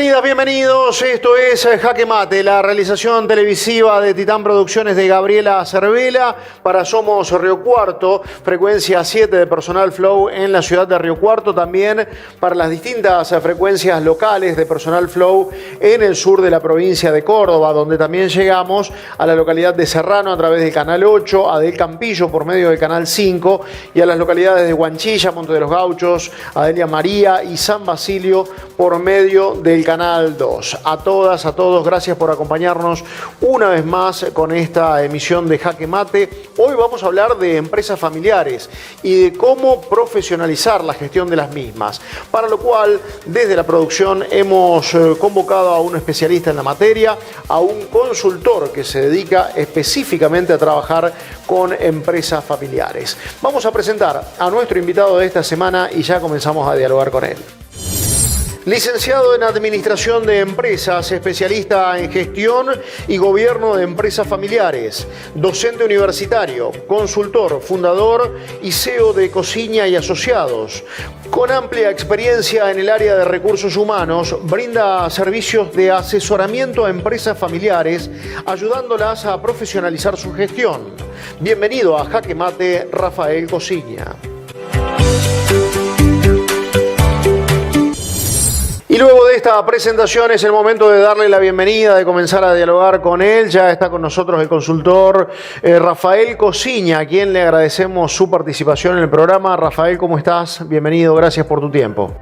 Bienvenidas, bienvenidos. Esto es Jaque Mate, la realización televisiva de Titán Producciones de Gabriela Cervela para Somos Río Cuarto, frecuencia 7 de Personal Flow en la ciudad de Río Cuarto, también para las distintas frecuencias locales de Personal Flow en el sur de la provincia de Córdoba, donde también llegamos a la localidad de Serrano a través del Canal 8, a Del Campillo por medio del Canal 5 y a las localidades de Huanchilla, Monte de los Gauchos, Adelia María y San Basilio por medio del Canal 2. A todas, a todos, gracias por acompañarnos una vez más con esta emisión de Jaque Mate. Hoy vamos a hablar de empresas familiares y de cómo profesionalizar la gestión de las mismas, para lo cual desde la producción hemos convocado a un especialista en la materia, a un consultor que se dedica específicamente a trabajar con empresas familiares. Vamos a presentar a nuestro invitado de esta semana y ya comenzamos a dialogar con él. Licenciado en Administración de Empresas, especialista en gestión y gobierno de empresas familiares, docente universitario, consultor, fundador y CEO de Cocina y Asociados. Con amplia experiencia en el área de recursos humanos, brinda servicios de asesoramiento a empresas familiares, ayudándolas a profesionalizar su gestión. Bienvenido a Jaque Mate, Rafael Cosiña. Y luego de esta presentación es el momento de darle la bienvenida, de comenzar a dialogar con él. Ya está con nosotros el consultor Rafael Cosiña, a quien le agradecemos su participación en el programa. Rafael, ¿cómo estás? Bienvenido, gracias por tu tiempo.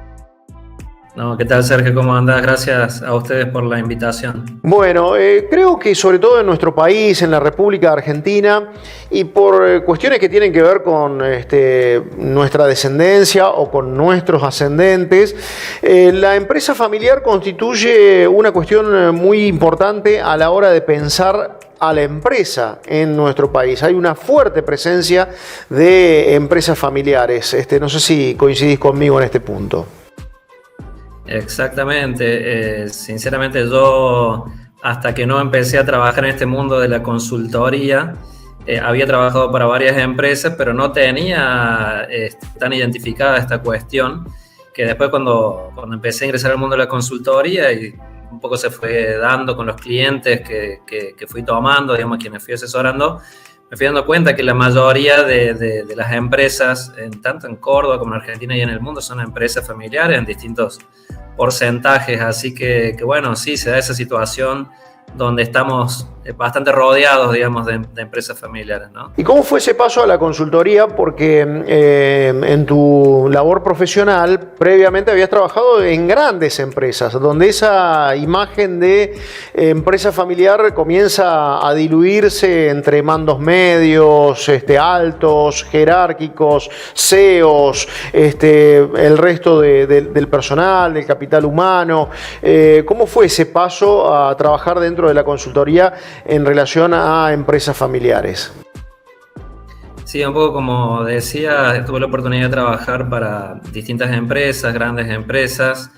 No, ¿qué tal, Sergio? ¿Cómo andás? Gracias a ustedes por la invitación. Bueno, creo que sobre todo en nuestro país, en la República Argentina, y por cuestiones que tienen que ver con nuestra descendencia o con nuestros ascendentes, la empresa familiar constituye una cuestión muy importante a la hora de pensar a la empresa en nuestro país. Hay una fuerte presencia de empresas familiares. No sé si coincidís conmigo en este punto. Exactamente. Sinceramente yo, hasta que no empecé a trabajar en este mundo de la consultoría, había trabajado para varias empresas, pero no tenía tan identificada esta cuestión, que después cuando empecé a ingresar al mundo de la consultoría y un poco se fue dando con los clientes que fui tomando, digamos, quienes fui asesorando, me fui dando cuenta que la mayoría de las empresas, tanto en Córdoba como en Argentina y en el mundo, son empresas familiares en distintos porcentajes. Así que bueno, sí, se da esa situación donde estamos bastante rodeados, digamos, de empresas familiares, ¿no? ¿Y cómo fue ese paso a la consultoría? Porque en tu labor profesional, previamente habías trabajado en grandes empresas, donde esa imagen de empresa familiar comienza a diluirse entre mandos medios, altos, jerárquicos, CEOs, el resto del personal, del capital humano. ¿Cómo fue ese paso a trabajar dentro de la consultoría en relación a empresas familiares? Sí, un poco como decía, tuve la oportunidad de trabajar para distintas empresas, grandes empresas,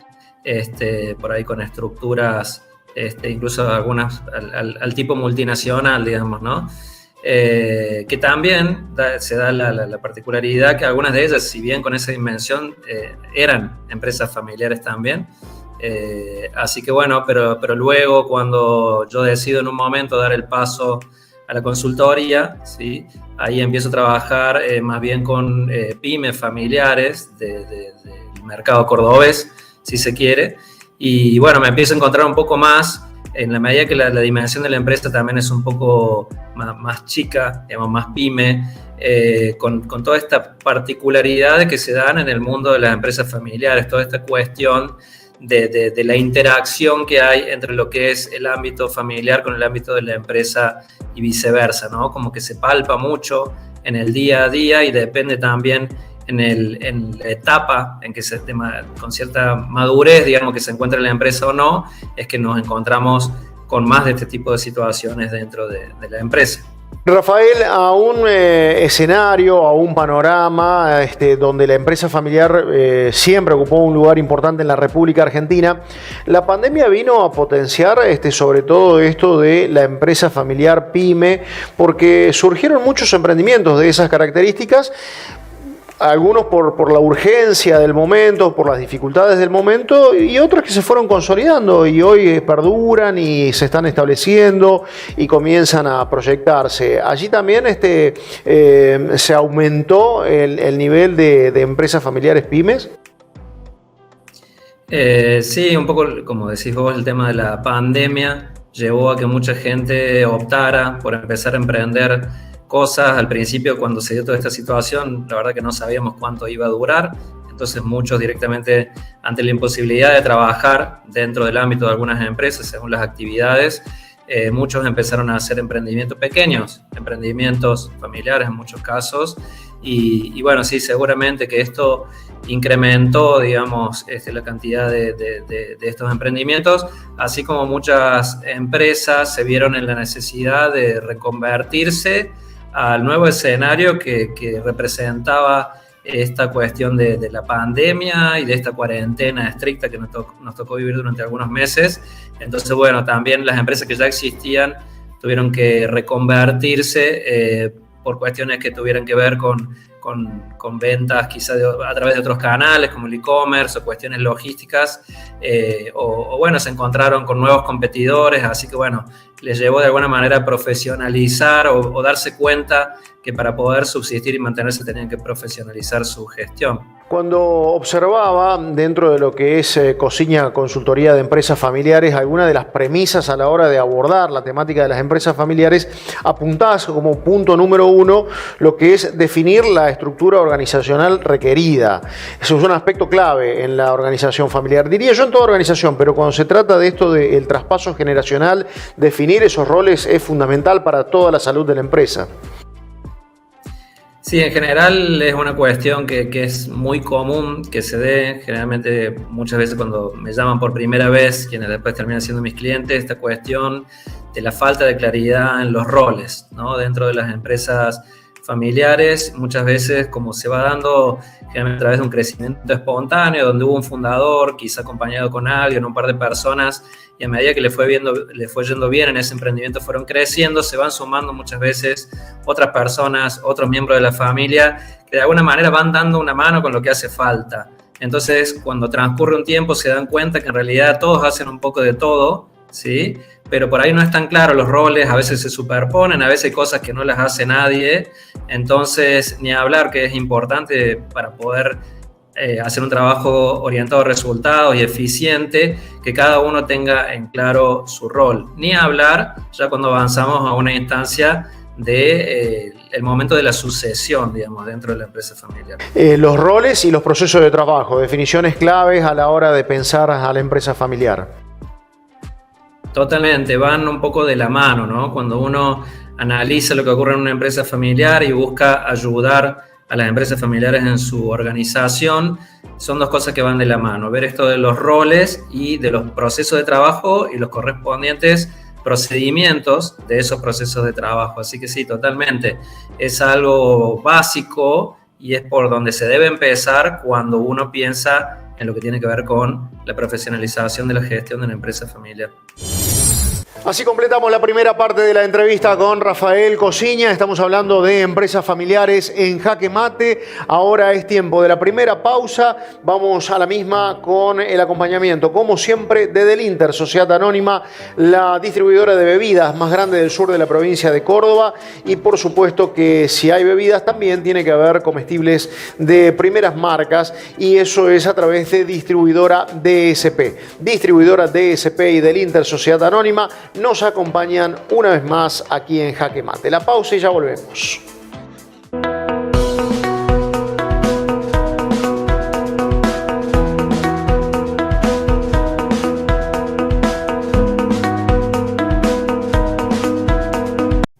por ahí con estructuras, incluso algunas al tipo multinacional, digamos, ¿no? Que también se da la particularidad que algunas de ellas, si bien con esa dimensión, eran empresas familiares también. Así que bueno, pero luego cuando yo decido en un momento dar el paso a la consultoría, ¿sí? Ahí empiezo a trabajar más bien con pymes familiares del mercado cordobés, si se quiere, y bueno, me empiezo a encontrar un poco más, en la medida que la dimensión de la empresa también es un poco más chica, digamos, más pyme, con toda esta particularidad que se dan en el mundo de las empresas familiares, toda esta cuestión de la interacción que hay entre lo que es el ámbito familiar con el ámbito de la empresa y viceversa, ¿no? Como que se palpa mucho en el día a día y depende también en la etapa en que con cierta madurez, digamos, que se encuentra la empresa o no, es que nos encontramos con más de este tipo de situaciones dentro de la empresa. Rafael, a un escenario, a un panorama donde la empresa familiar siempre ocupó un lugar importante en la República Argentina, la pandemia vino a potenciar sobre todo esto de la empresa familiar pyme, porque surgieron muchos emprendimientos de esas características, algunos por la urgencia del momento, por las dificultades del momento, y otros que se fueron consolidando y hoy perduran y se están estableciendo y comienzan a proyectarse. Allí también se aumentó el nivel de empresas familiares pymes. Sí, un poco como decís vos, el tema de la pandemia llevó a que mucha gente optara por empezar a emprender cosas. Al principio, cuando se dio toda esta situación, la verdad que no sabíamos cuánto iba a durar, entonces muchos directamente, ante la imposibilidad de trabajar dentro del ámbito de algunas empresas según las actividades, muchos empezaron a hacer emprendimientos pequeños, emprendimientos familiares en muchos casos, y bueno, sí, seguramente que esto incrementó, digamos, la cantidad de estos emprendimientos, así como muchas empresas se vieron en la necesidad de reconvertirse al nuevo escenario que representaba esta cuestión de la pandemia y de esta cuarentena estricta que nos tocó vivir durante algunos meses. Entonces, bueno, también las empresas que ya existían tuvieron que reconvertirse por cuestiones que tuvieran que ver con ventas quizás a través de otros canales como el e-commerce o cuestiones logísticas, o bueno, se encontraron con nuevos competidores, así que bueno, les llevó de alguna manera a profesionalizar o darse cuenta que para poder subsistir y mantenerse tenían que profesionalizar su gestión. Cuando observaba dentro de lo que es Cosiña Consultoría de Empresas Familiares, algunas de las premisas a la hora de abordar la temática de las empresas familiares, apuntás como punto número 1 lo que es definir la estructura organizacional requerida. Eso es un aspecto clave en la organización familiar, diría yo en toda organización, pero cuando se trata de esto del traspaso generacional, definir esos roles es fundamental para toda la salud de la empresa. Sí, en general es una cuestión que es muy común que se dé, generalmente muchas veces cuando me llaman por primera vez, quienes después terminan siendo mis clientes, esta cuestión de la falta de claridad en los roles, ¿no? Dentro de las empresas familiares, muchas veces como se va dando generalmente a través de un crecimiento espontáneo, donde hubo un fundador, quizá acompañado con alguien, un par de personas, y a medida que le fue yendo bien en ese emprendimiento, fueron creciendo, se van sumando muchas veces otras personas, otros miembros de la familia, que de alguna manera van dando una mano con lo que hace falta. Entonces, cuando transcurre un tiempo, se dan cuenta que en realidad todos hacen un poco de todo, ¿sí? Pero por ahí no están claros los roles, a veces se superponen, a veces hay cosas que no las hace nadie, entonces ni hablar que es importante para poder hacer un trabajo orientado a resultados y eficiente, que cada uno tenga en claro su rol. Ni hablar ya cuando avanzamos a una instancia de el momento de la sucesión, digamos, dentro de la empresa familiar. Los roles y los procesos de trabajo, definiciones claves a la hora de pensar a la empresa familiar. Totalmente, van un poco de la mano, ¿no? Cuando uno analiza lo que ocurre en una empresa familiar y busca ayudar a las empresas familiares en su organización, son dos cosas que van de la mano. Ver esto de los roles y de los procesos de trabajo y los correspondientes procedimientos de esos procesos de trabajo. Así que sí, totalmente. Es algo básico y es por donde se debe empezar cuando uno piensa en lo que tiene que ver con la profesionalización de la gestión de una empresa familiar. Así completamos la primera parte de la entrevista con Rafael Cosiña. Estamos hablando de empresas familiares en Jaque Mate. Ahora es tiempo de la primera pausa. Vamos a la misma con el acompañamiento, como siempre, de Delinter, Sociedad Anónima, la distribuidora de bebidas más grande del sur de la provincia de Córdoba. Y por supuesto que si hay bebidas, también tiene que haber comestibles de primeras marcas. Y eso es a través de distribuidora DSP. Distribuidora DSP y Delinter, Sociedad Anónima, nos acompañan una vez más aquí en Jaque Mate. La pausa y ya volvemos.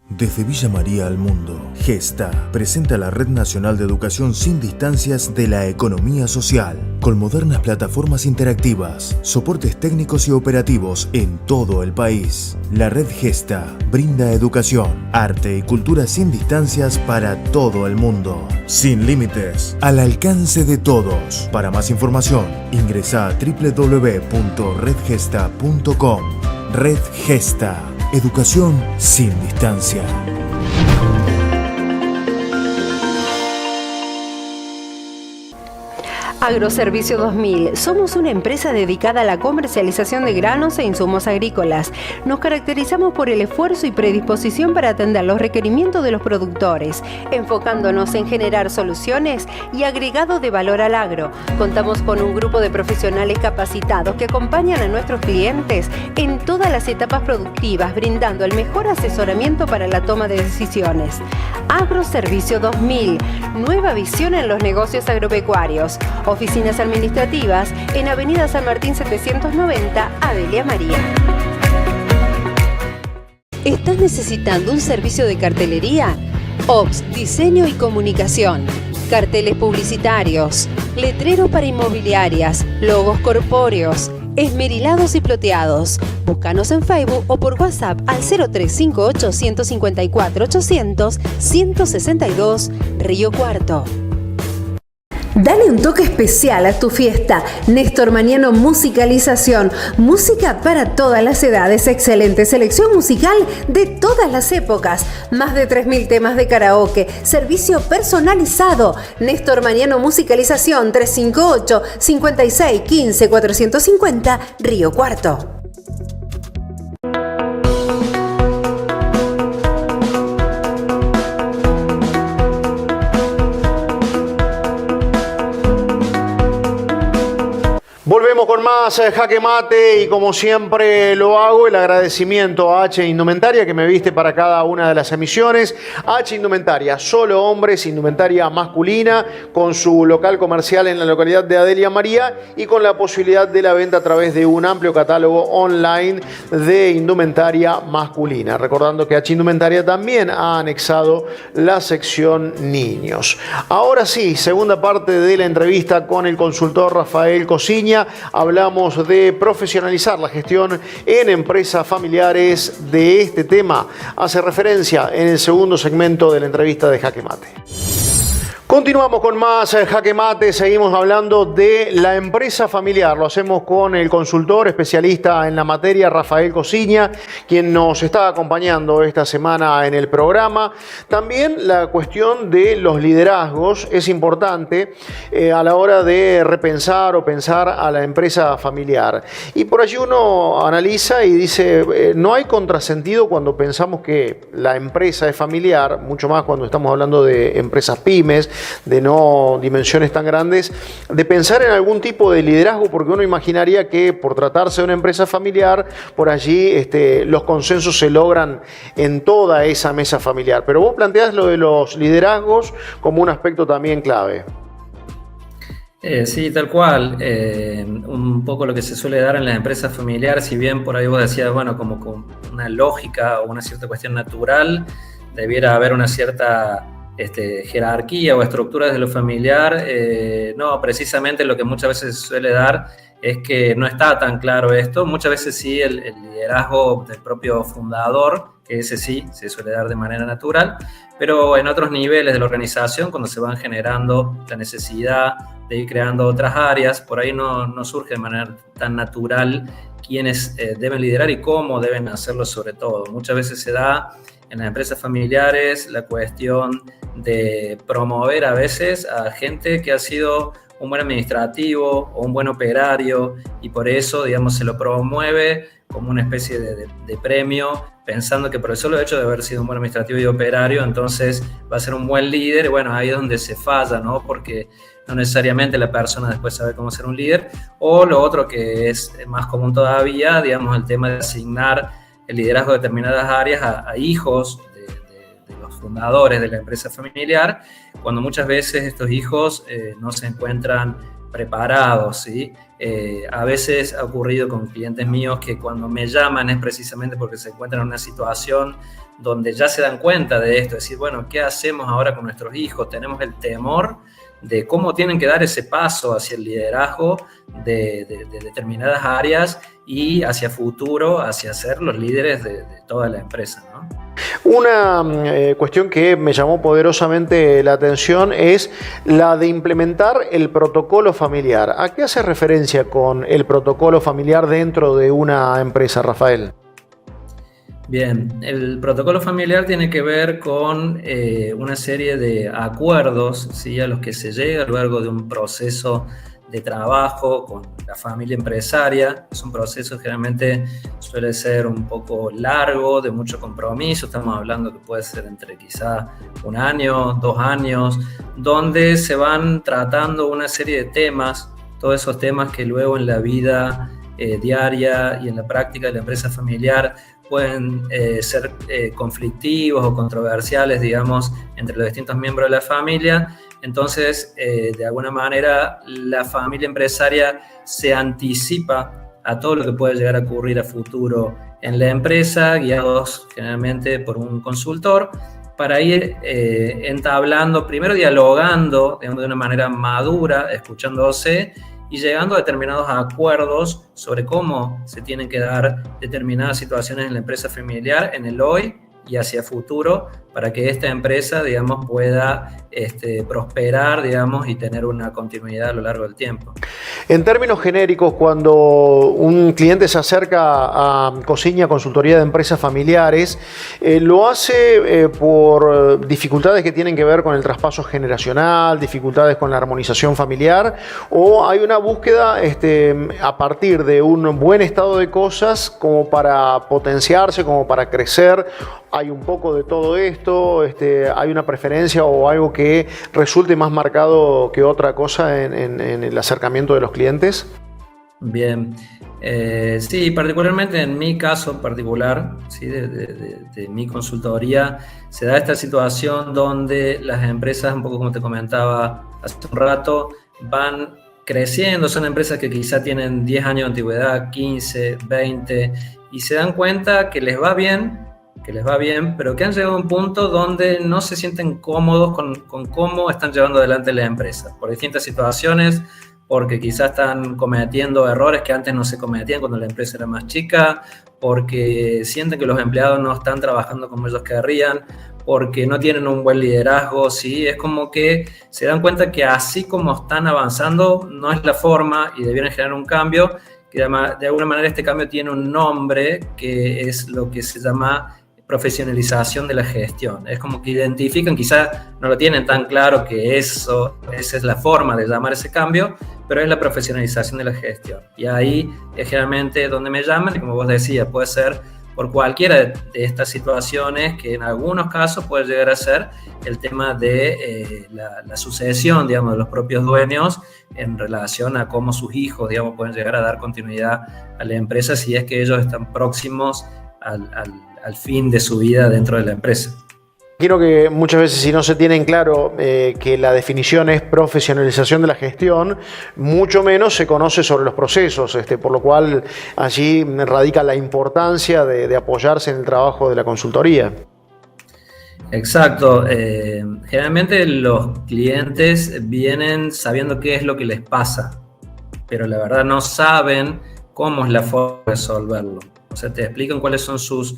Desde Villa María al mundo, Gesta presenta la Red Nacional de Educación sin Distancias de la Economía Social, con modernas plataformas interactivas, soportes técnicos y operativos en todo el país. La Red Gesta brinda educación, arte y cultura sin distancias para todo el mundo, sin límites, al alcance de todos. Para más información, ingresa a www.redgesta.com. Red Gesta. Educación sin distancia. Agroservicio 2000. Somos una empresa dedicada a la comercialización de granos e insumos agrícolas. Nos caracterizamos por el esfuerzo y predisposición para atender los requerimientos de los productores, enfocándonos en generar soluciones y agregado de valor al agro. Contamos con un grupo de profesionales capacitados que acompañan a nuestros clientes en todas las etapas productivas, brindando el mejor asesoramiento para la toma de decisiones. Agroservicio 2000. Nueva visión en los negocios agropecuarios. Oficinas administrativas en Avenida San Martín 790, Adelia María. ¿Estás necesitando un servicio de cartelería? Ops, diseño y comunicación. Carteles publicitarios, letreros para inmobiliarias, logos corpóreos, esmerilados y ploteados. Búscanos en Facebook o por WhatsApp al 0358 154 800 162 Río Cuarto. Dale un toque especial a tu fiesta. Néstor Maniano Musicalización. Música para todas las edades. Excelente selección musical de todas las épocas. Más de 3.000 temas de karaoke. Servicio personalizado. Néstor Maniano Musicalización 358 56 15 450 Río Cuarto. Volvemos con más Jaque Mate y como siempre lo hago, el agradecimiento a H Indumentaria que me viste para cada una de las emisiones. H Indumentaria, solo hombres, indumentaria masculina, con su local comercial en la localidad de Adelia María y con la posibilidad de la venta a través de un amplio catálogo online de indumentaria masculina. Recordando que H Indumentaria también ha anexado la sección niños. Ahora sí, segunda parte de la entrevista con el consultor Rafael Cosiña. Hablamos de profesionalizar la gestión en empresas familiares. De este tema hace referencia en el segundo segmento de la entrevista de Jaque Mate. Continuamos con más Jaque Mate, seguimos hablando de la empresa familiar. Lo hacemos con el consultor especialista en la materia, Rafael Cosiña, quien nos está acompañando esta semana en el programa. También la cuestión de los liderazgos es importante a la hora de repensar o pensar a la empresa familiar. Y por allí uno analiza y dice, no hay contrasentido cuando pensamos que la empresa es familiar, mucho más cuando estamos hablando de empresas pymes, de no dimensiones tan grandes, de pensar en algún tipo de liderazgo, porque uno imaginaría que por tratarse de una empresa familiar, por allí los consensos se logran en toda esa mesa familiar. Pero vos planteás lo de los liderazgos como un aspecto también clave. Sí, tal cual. Un poco lo que se suele dar en las empresas familiares, si bien por ahí vos decías, bueno, como con una lógica o una cierta cuestión natural, debiera haber una cierta jerarquía o estructura desde lo familiar. No, precisamente lo que muchas veces se suele dar es que no está tan claro esto. Muchas veces sí el liderazgo del propio fundador, que ese sí se suele dar de manera natural, pero en otros niveles de la organización, cuando se van generando la necesidad de ir creando otras áreas, por ahí no surge de manera tan natural quiénes deben liderar y cómo deben hacerlo sobre todo. Muchas veces se da en las empresas familiares la cuestión de promover a veces a gente que ha sido un buen administrativo o un buen operario y por eso, digamos, se lo promueve como una especie de premio, pensando que por el solo hecho de haber sido un buen administrativo y operario, entonces va a ser un buen líder. Y bueno, ahí es donde se falla, ¿no? Porque no necesariamente la persona después sabe cómo ser un líder. O lo otro que es más común todavía, digamos, el tema de asignar el liderazgo de determinadas áreas a hijos de los fundadores de la empresa familiar, cuando muchas veces estos hijos no se encuentran preparados, ¿sí? A veces ha ocurrido con clientes míos que cuando me llaman es precisamente porque se encuentran en una situación donde ya se dan cuenta de esto, es decir, bueno, ¿qué hacemos ahora con nuestros hijos? Tenemos el temor de cómo tienen que dar ese paso hacia el liderazgo de determinadas áreas y hacia futuro, hacia ser los líderes de toda la empresa, ¿no? Una cuestión que me llamó poderosamente la atención es la de implementar el protocolo familiar. ¿A qué hace referencia con el protocolo familiar dentro de una empresa, Rafael? Bien, el protocolo familiar tiene que ver con una serie de acuerdos, ¿sí?, a los que se llega luego de un proceso de trabajo con la familia empresaria. Es un proceso que generalmente suele ser un poco largo, de mucho compromiso. Estamos hablando que puede ser entre quizá 1 año, 2 años, donde se van tratando una serie de temas, todos esos temas que luego en la vida diaria y en la práctica de la empresa familiar pueden ser conflictivos o controversiales, digamos, entre los distintos miembros de la familia. Entonces, de alguna manera, la familia empresaria se anticipa a todo lo que puede llegar a ocurrir a futuro en la empresa, guiados generalmente por un consultor, para ir entablando, primero dialogando, digamos, de una manera madura, escuchándose y llegando a determinados acuerdos sobre cómo se tienen que dar determinadas situaciones en la empresa familiar, en el hoy y hacia futuro, para que esta empresa, digamos, pueda prosperar, digamos, y tener una continuidad a lo largo del tiempo. En términos genéricos, cuando un cliente se acerca a Cosiña Consultoría de Empresas Familiares, lo hace por dificultades que tienen que ver con el traspaso generacional, dificultades con la armonización familiar, o hay una búsqueda a partir de un buen estado de cosas como para potenciarse, como para crecer. Hay un poco de todo esto, hay una preferencia o algo que resulte más marcado que otra cosa en el acercamiento de los clientes. Bien, sí, particularmente en mi caso particular, ¿sí? de mi consultoría, se da esta situación donde las empresas, un poco como te comentaba hace un rato, van creciendo. Son empresas que quizá tienen 10 años de antigüedad, 15, 20, y se dan cuenta que les va bien, pero que han llegado a un punto donde no se sienten cómodos con cómo están llevando adelante la empresa, por distintas situaciones, porque quizás están cometiendo errores que antes no se cometían cuando la empresa era más chica, porque sienten que los empleados no están trabajando como ellos querrían, porque no tienen un buen liderazgo, ¿sí? Es como que se dan cuenta que así como están avanzando no es la forma y debieran generar un cambio, que de alguna manera este cambio tiene un nombre que es lo que se llama profesionalización de la gestión. Es como que identifican, quizás no lo tienen tan claro que esa es la forma de llamar ese cambio, pero es la profesionalización de la gestión. Y ahí es generalmente donde me llaman, y como vos decías, puede ser por cualquiera de estas situaciones, que en algunos casos puede llegar a ser el tema de la sucesión, digamos, de los propios dueños en relación a cómo sus hijos, digamos, pueden llegar a dar continuidad a la empresa si es que ellos están próximos al fin de su vida dentro de la empresa. Quiero que muchas veces, si no se tiene en claro que la definición es profesionalización de la gestión, mucho menos se conoce sobre los procesos, por lo cual allí radica la importancia de apoyarse en el trabajo de la consultoría. Exacto. Generalmente los clientes vienen sabiendo qué es lo que les pasa, pero la verdad no saben cómo es la forma de resolverlo. O sea, te explican cuáles son sus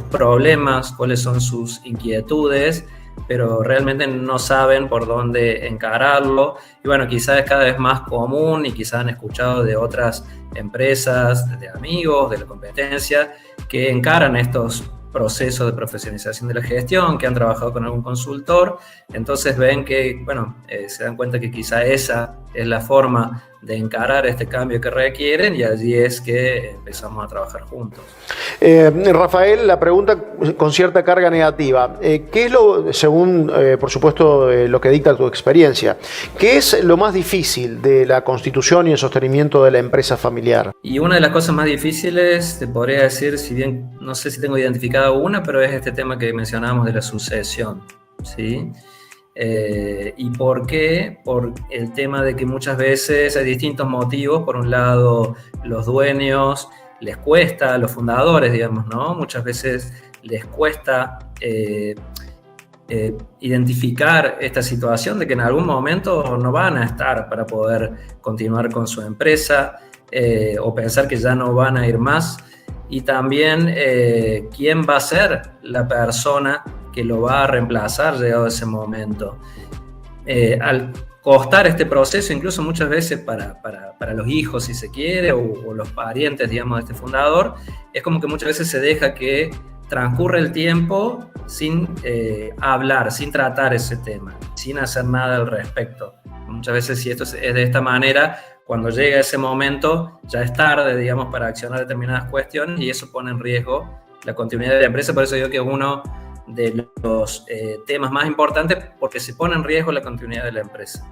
problemas, cuáles son sus inquietudes, pero realmente no saben por dónde encararlo. Y bueno, quizás es cada vez más común y quizás han escuchado de otras empresas, de amigos, de la competencia, que encaran estos procesos de profesionalización de la gestión, que han trabajado con algún consultor. Entonces ven que, bueno, se dan cuenta que quizá esa es la forma de encarar este cambio que requieren, y allí es que empezamos a trabajar juntos. Rafael, la pregunta con cierta carga negativa. ¿Qué es según, por supuesto, lo que dicta tu experiencia, qué es lo más difícil de la constitución y el sostenimiento de la empresa familiar? Y una de las cosas más difíciles, te podría decir, si bien no sé si tengo identificada una, pero es este tema que mencionábamos de la sucesión, ¿sí? ¿Y por qué? Por el tema de que muchas veces hay distintos motivos. Por un lado, los dueños les cuesta, a los fundadores, digamos, ¿no? Muchas veces les cuesta identificar esta situación de que en algún momento no van a estar para poder continuar con su empresa, o pensar que ya no van a ir más. Y también quién va a ser la persona que lo va a reemplazar llegado ese momento. Al costar este proceso, incluso muchas veces para los hijos, si se quiere, o los parientes, digamos, de este fundador, es como que muchas veces se deja que transcurre el tiempo sin hablar, sin tratar ese tema, sin hacer nada al respecto. muchas veces si esto es de esta manera, cuando llega ese momento ya es tarde, digamos, para accionar determinadas cuestiones y eso pone en riesgo la continuidad de la empresa. Por eso digo que es uno de los temas más importantes porque se pone en riesgo la continuidad de la empresa.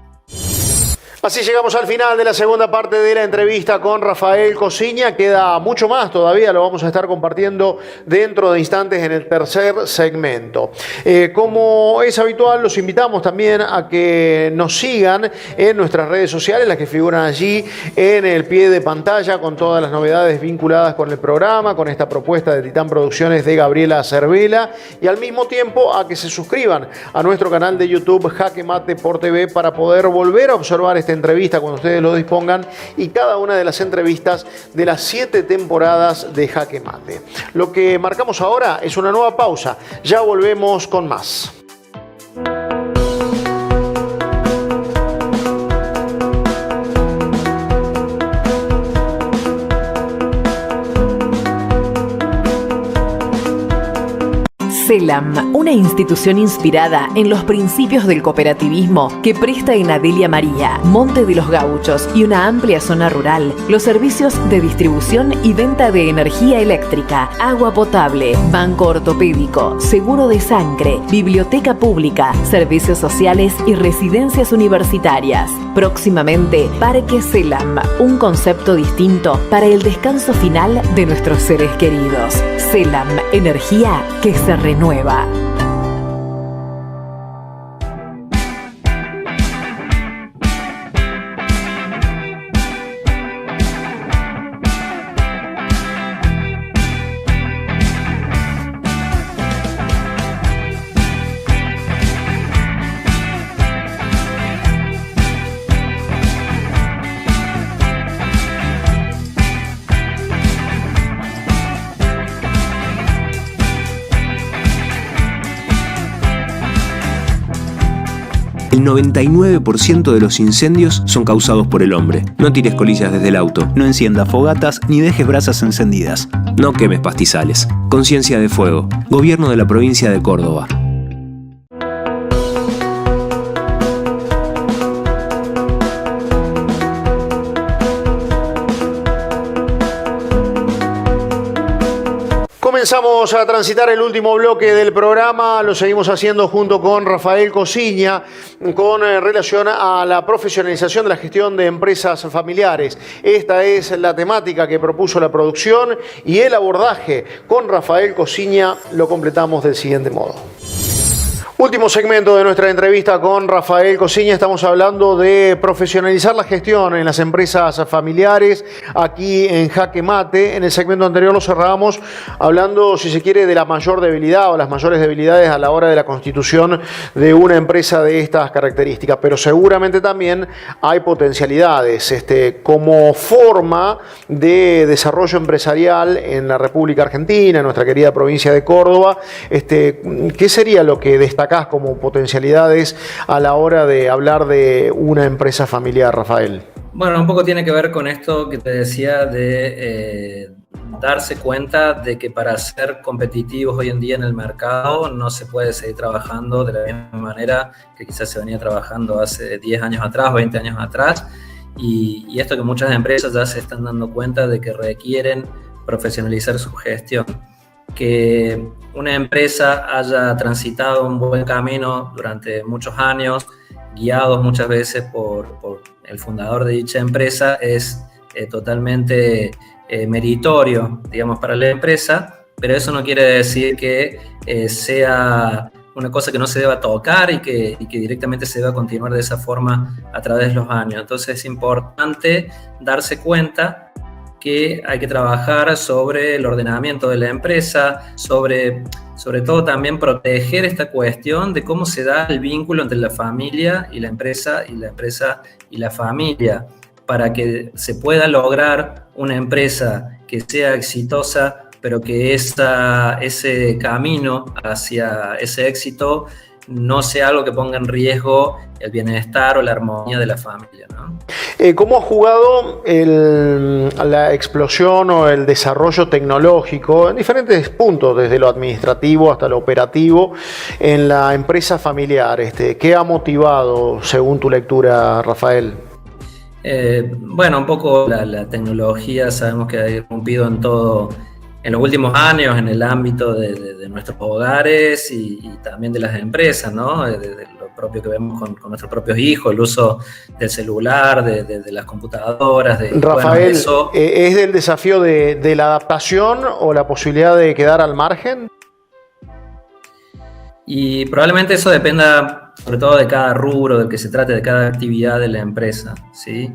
Así llegamos al final de la segunda parte de la entrevista con Rafael Cosiña. Queda mucho más todavía, lo vamos a estar compartiendo dentro de instantes en el tercer segmento. Como es habitual, los invitamos también a que nos sigan en nuestras redes sociales, las que figuran allí en el pie de pantalla, con todas las novedades vinculadas con el programa, con esta propuesta de Titán Producciones de Gabriela Cervela, y al mismo tiempo a que se suscriban a nuestro canal de YouTube Jaque Mate por TV para poder volver a observar esta entrevista cuando ustedes lo dispongan y cada una de las entrevistas de las 7 temporadas de Jaque Mate. Lo que marcamos ahora es una nueva pausa. Ya volvemos con más. CELAM, una institución inspirada en los principios del cooperativismo que presta en Adelia María, Monte de los Gauchos y una amplia zona rural los servicios de distribución y venta de energía eléctrica, agua potable, banco ortopédico, seguro de sangre, biblioteca pública, servicios sociales y residencias universitarias. Próximamente, Parque CELAM, un concepto distinto para el descanso final de nuestros seres queridos. CELAM, energía que se renueva. El 99% de los incendios son causados por el hombre. No tires colillas desde el auto. No enciendas fogatas ni dejes brasas encendidas. No quemes pastizales. Conciencia de Fuego. Gobierno de la provincia de Córdoba. Comenzamos a transitar el último bloque del programa, lo seguimos haciendo junto con Rafael Cosiña con relación a la profesionalización de la gestión de empresas familiares. Esta es la temática que propuso la producción y el abordaje con Rafael Cosiña lo completamos del siguiente modo. Último segmento de nuestra entrevista con Rafael Cosiña. Estamos hablando de profesionalizar la gestión en las empresas familiares aquí en Jaque Mate. En el segmento anterior lo cerramos hablando, si se quiere, de la mayor debilidad o las mayores debilidades a la hora de la constitución de una empresa de estas características. Pero seguramente también hay potencialidades como forma de desarrollo empresarial en la República Argentina, en nuestra querida provincia de Córdoba. ¿Qué sería lo que destaca como potencialidades a la hora de hablar de una empresa familiar, Rafael? Bueno, un poco tiene que ver con esto que te decía de darse cuenta de que para ser competitivos hoy en día en el mercado no se puede seguir trabajando de la misma manera que quizás se venía trabajando hace 10 años atrás, 20 años atrás, y esto que muchas empresas ya se están dando cuenta de que requieren profesionalizar su gestión. Que una empresa haya transitado un buen camino durante muchos años, guiados muchas veces por el fundador de dicha empresa, es totalmente meritorio, digamos, para la empresa, pero eso no quiere decir que sea una cosa que no se deba tocar y que directamente se deba continuar de esa forma a través de los años. Entonces es importante darse cuenta que hay que trabajar sobre el ordenamiento de la empresa, sobre todo también proteger esta cuestión de cómo se da el vínculo entre la familia y la empresa y la familia, para que se pueda lograr una empresa que sea exitosa, pero que ese camino hacia ese éxito no sea algo que ponga en riesgo el bienestar o la armonía de la familia, ¿no? ¿Cómo ha jugado la explosión o el desarrollo tecnológico en diferentes puntos, desde lo administrativo hasta lo operativo, en la empresa familiar? ¿Qué ha motivado, según tu lectura, Rafael? Bueno, un poco la tecnología sabemos que ha irrumpido en todo, en los últimos años, en el ámbito de nuestros hogares y también de las empresas, ¿no? De lo propio que vemos con nuestros propios hijos, el uso del celular, de las computadoras. Rafael, bueno, eso. ¿Es del desafío de la adaptación o la posibilidad de quedar al margen? Y probablemente eso dependa sobre todo de cada rubro, del que se trate, de cada actividad de la empresa, ¿sí?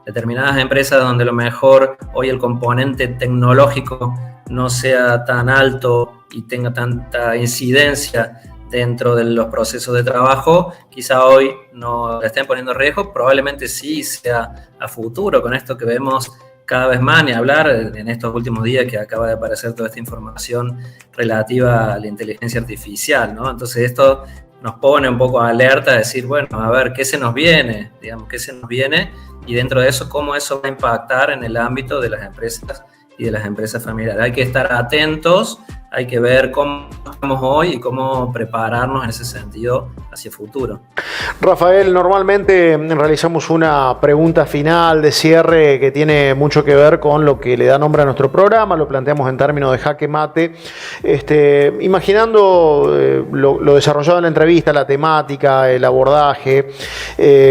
Determinadas empresas donde a lo mejor hoy el componente tecnológico no sea tan alto y tenga tanta incidencia dentro de los procesos de trabajo, quizá hoy no la estén poniendo en riesgo, probablemente sí sea a futuro, con esto que vemos cada vez más, ni hablar en estos últimos días que acaba de aparecer toda esta información relativa a la inteligencia artificial, ¿no? Entonces esto nos pone un poco alerta a decir, bueno, a ver, ¿qué se nos viene? Digamos, ¿qué se nos viene? Y dentro de eso, ¿cómo eso va a impactar en el ámbito de las empresas y de las empresas familiares? Hay que estar atentos, hay que ver cómo estamos hoy y cómo prepararnos en ese sentido hacia el futuro. Rafael, normalmente realizamos una pregunta final de cierre que tiene mucho que ver con lo que le da nombre a nuestro programa, lo planteamos en términos de jaque mate, imaginando lo desarrollado en la entrevista, la temática, el abordaje,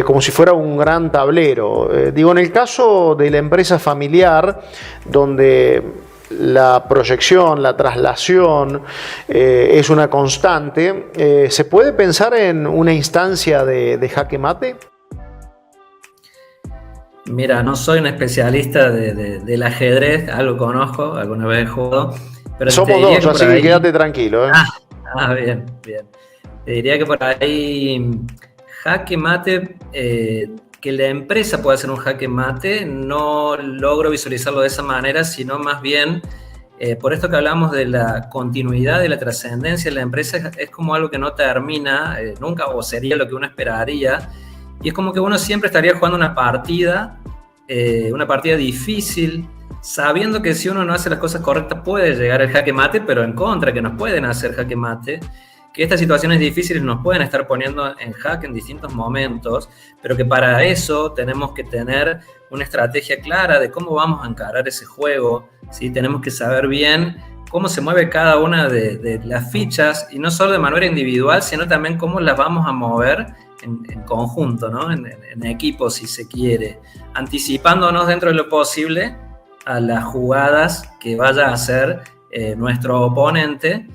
como si fuera un gran tablero. Digo, en el caso de la empresa familiar, donde la proyección, la traslación es una constante, ¿se puede pensar en una instancia de jaque mate? Mira, no soy un especialista del ajedrez, algo conozco, alguna vez he jugado. Pero somos dos, así que quédate tranquilo. Bien. Te diría que por ahí jaque mate, que la empresa pueda hacer un jaque mate, no logro visualizarlo de esa manera, sino más bien, por esto que hablamos de la continuidad y la trascendencia de la empresa, es como algo que no termina nunca, o sería lo que uno esperaría, y es como que uno siempre estaría jugando una partida difícil, sabiendo que si uno no hace las cosas correctas puede llegar al jaque mate, pero en contra, que nos pueden hacer jaque mate, que estas situaciones difíciles nos pueden estar poniendo en jaque en distintos momentos, pero que para eso tenemos que tener una estrategia clara de cómo vamos a encarar ese juego, ¿sí? Tenemos que saber bien cómo se mueve cada una de las fichas, y no solo de manera individual, sino también cómo las vamos a mover en conjunto, ¿no? En equipo, si se quiere, anticipándonos dentro de lo posible a las jugadas que vaya a hacer nuestro oponente,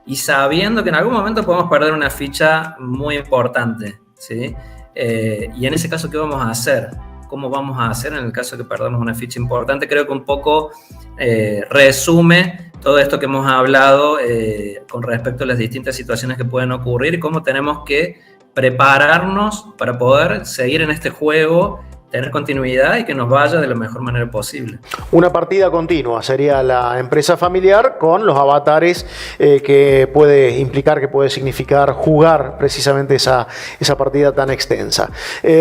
y sabiendo que en algún momento podemos perder una ficha muy importante, ¿sí? Y en ese caso, ¿qué vamos a hacer? ¿Cómo vamos a hacer en el caso de que perdamos una ficha importante? Creo que un poco resume todo esto que hemos hablado con respecto a las distintas situaciones que pueden ocurrir y cómo tenemos que prepararnos para poder seguir en este juego, tener continuidad y que nos vaya de la mejor manera posible. Una partida continua sería la empresa familiar con los avatares que puede implicar, que puede significar jugar precisamente esa partida tan extensa.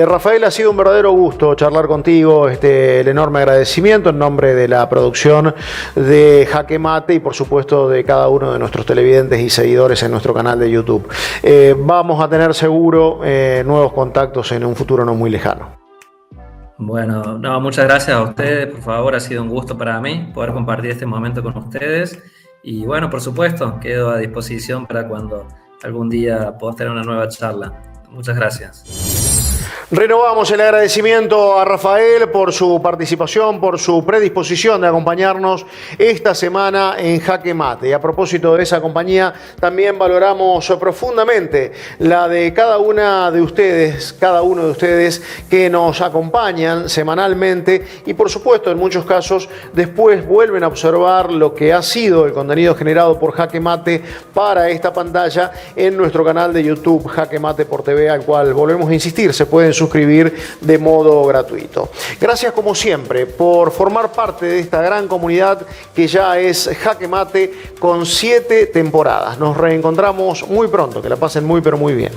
Rafael, ha sido un verdadero gusto charlar contigo, el enorme agradecimiento en nombre de la producción de Jaque Mate y por supuesto de cada uno de nuestros televidentes y seguidores en nuestro canal de YouTube. Vamos a tener seguro nuevos contactos en un futuro no muy lejano. Bueno, no, muchas gracias a ustedes, por favor, ha sido un gusto para mí poder compartir este momento con ustedes y bueno, por supuesto, quedo a disposición para cuando algún día podamos tener una nueva charla. Muchas gracias. Renovamos el agradecimiento a Rafael por su participación, por su predisposición de acompañarnos esta semana en Jaque Mate. Y a propósito de esa compañía, también valoramos profundamente la de cada uno de ustedes que nos acompañan semanalmente y por supuesto en muchos casos después vuelven a observar lo que ha sido el contenido generado por Jaque Mate para esta pantalla en nuestro canal de YouTube Jaque Mate por TV, al cual volvemos a insistir, se pueden suscribir suscribir de modo gratuito. Gracias como siempre por formar parte de esta gran comunidad que ya es Jaque Mate con 7 temporadas. Nos reencontramos muy pronto. Que la pasen muy pero muy bien.